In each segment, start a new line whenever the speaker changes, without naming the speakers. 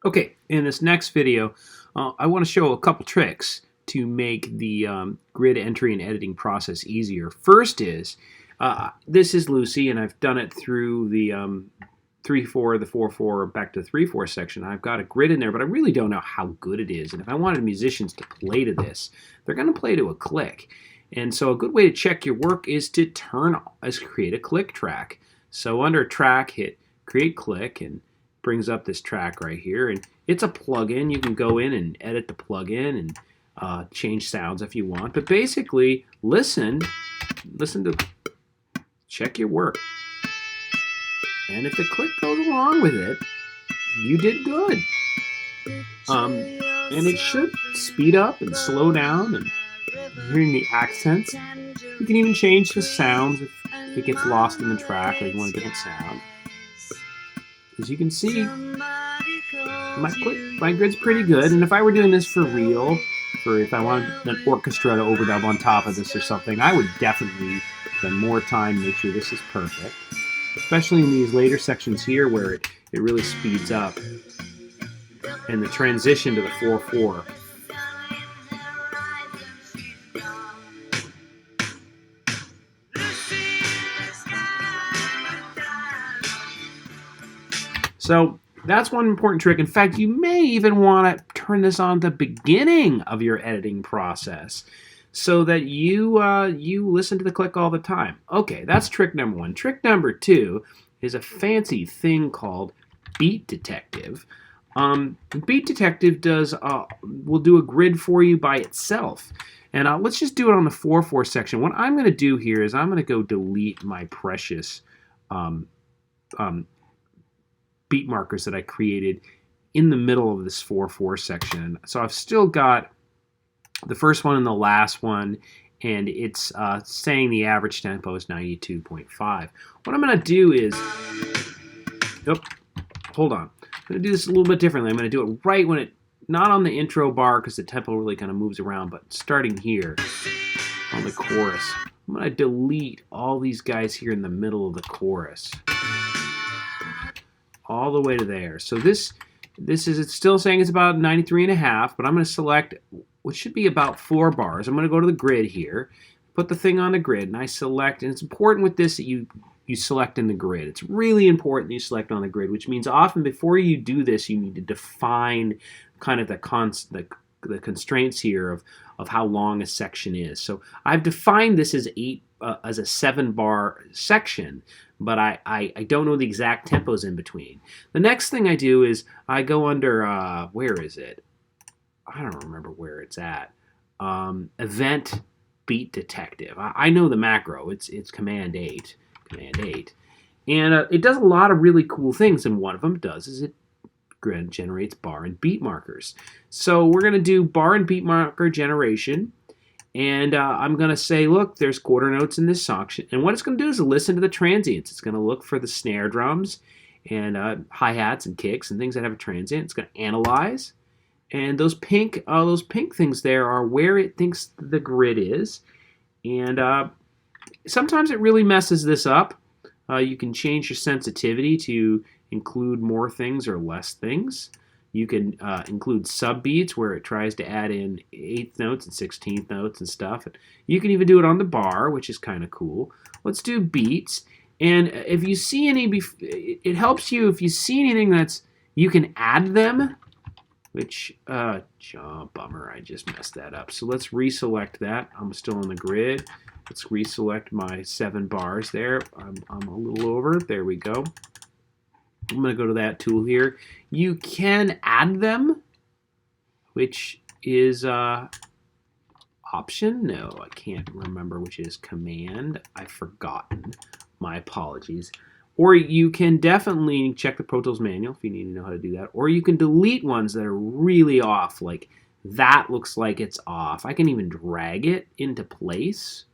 Okay, in this next video, I want to show a couple tricks to make the grid entry and editing process easier. First is, this is Lucy, and I've done it through the 3/4, the 4/4, back to the 3/4 section. I've got a grid in there, but I really don't know how good it is. And if I wanted musicians to play to this, they're going to play to a click. And so a good way to check your work is to create a click track. So under track, hit create click, and brings up this track right here, and it's a plugin. You can go in and edit the plugin and change sounds if you want. But basically, listen to check your work, and if the click goes along with it, you did good. And it should speed up and slow down, and hearing the accents. You can even change the sounds if it gets lost in the track or you want a different sound. As you can see, my grid's pretty good, and if I were doing this for real, or if I wanted an orchestra to overdub on top of this or something, I would definitely spend more time to make sure this is perfect, especially in these later sections here where it really speeds up, and the transition to the 4/4. So that's one important trick. In fact, you may even want to turn this on the beginning of your editing process so that you listen to the click all the time. Okay, that's trick number one. Trick number two is a fancy thing called Beat Detective. Beat Detective will do a grid for you by itself. And let's just do it on the 4/4 section. What I'm going to do here is I'm going to go delete my precious beat markers that I created in the middle of this 4/4 section. So I've still got the first one and the last one, and it's saying the average tempo is 92.5. What I'm going to do is, hold on. I'm going to do this a little bit differently. I'm going to do it right when not on the intro bar because the tempo really kind of moves around, but starting here on the chorus. I'm going to delete all these guys here in the middle of the chorus, all the way to there. So it's still saying it's about 93.5, but I'm going to select what should be about 4 bars. I'm going to go to the grid here, put the thing on the grid, and I select, and it's important with this that you select in the grid. It's really important that you select on the grid, which means often before you do this, you need to define kind of the constraints here of how long a section is. So I've defined this as a 7-bar section, but I don't know the exact tempos in between. The next thing I do is I go under, where is it? I don't remember where it's at. Event Beat Detective. I know the macro. It's Command 8. And it does a lot of really cool things, and one of them is it generates bar and beat markers. So we're going to do bar and beat marker generation. And I'm going to say, look, there's quarter notes in this section. And what it's going to do is listen to the transients. It's going to look for the snare drums and hi-hats and kicks and things that have a transient. It's going to analyze. And those pink things there are where it thinks the grid is. And sometimes it really messes this up. You can change your sensitivity to include more things or less things. You can include subbeats where it tries to add in 8th notes and 16th notes and stuff. You can even do it on the bar, which is kind of cool. Let's do beats. And if you see it helps you if you see anything you can add them, which, bummer, I just messed that up. So let's reselect that. I'm still on the grid. Let's reselect my 7 bars there. I'm a little over. There we go. I'm going to go to that tool here. You can add them, which is option. No, I can't remember which is command. I've forgotten. My apologies. Or you can definitely check the Pro Tools manual if you need to know how to do that. Or you can delete ones that are really off. Like that looks like it's off. I can even drag it into place,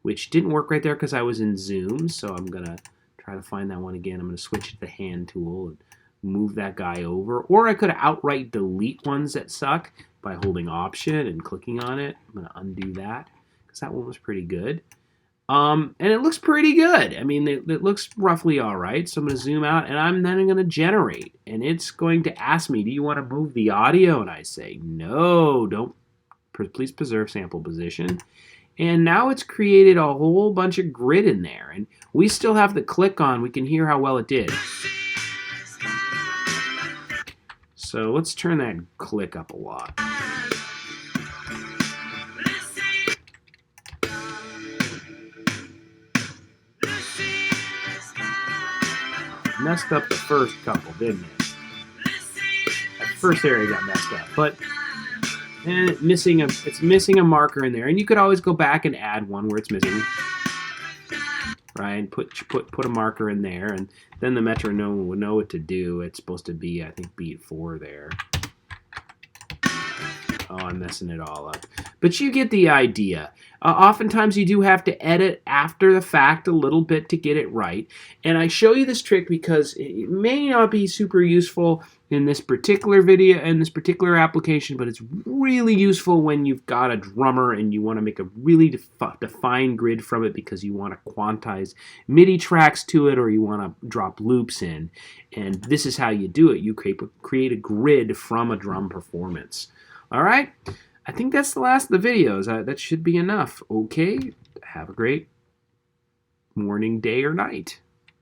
which didn't work right there because I was in Zoom. So I'm going to try to find that one again. I'm going to switch to the hand tool and move that guy over. Or I could outright delete ones that suck by holding Option and clicking on it. I'm going to undo that because that one was pretty good. And it looks pretty good. I mean, it looks roughly all right. So I'm going to zoom out, and I'm then going to generate. And it's going to ask me, do you want to move the audio? And I say, no, don't. Please preserve sample position. And now it's created a whole bunch of grid in there. And we still have the click on. We can hear how well it did. So let's turn that click up a lot. Messed up the first couple, didn't it? That first area got messed up, but it's missing a marker in there, and you could always go back and add one where it's missing, right? And put a marker in there, and then the metronome would know what to do. It's supposed to be, I think, beat 4 there. Oh, I'm messing it all up. But you get the idea. Oftentimes you do have to edit after the fact a little bit to get it right. And I show you this trick because it may not be super useful in this particular video, in this particular application, but it's really useful when you've got a drummer and you want to make a really defined grid from it because you want to quantize MIDI tracks to it or you want to drop loops in. And this is how you do it. You create a grid from a drum performance. All right, I think that's the last of the videos. That should be enough. Okay, have a great morning, day, or night.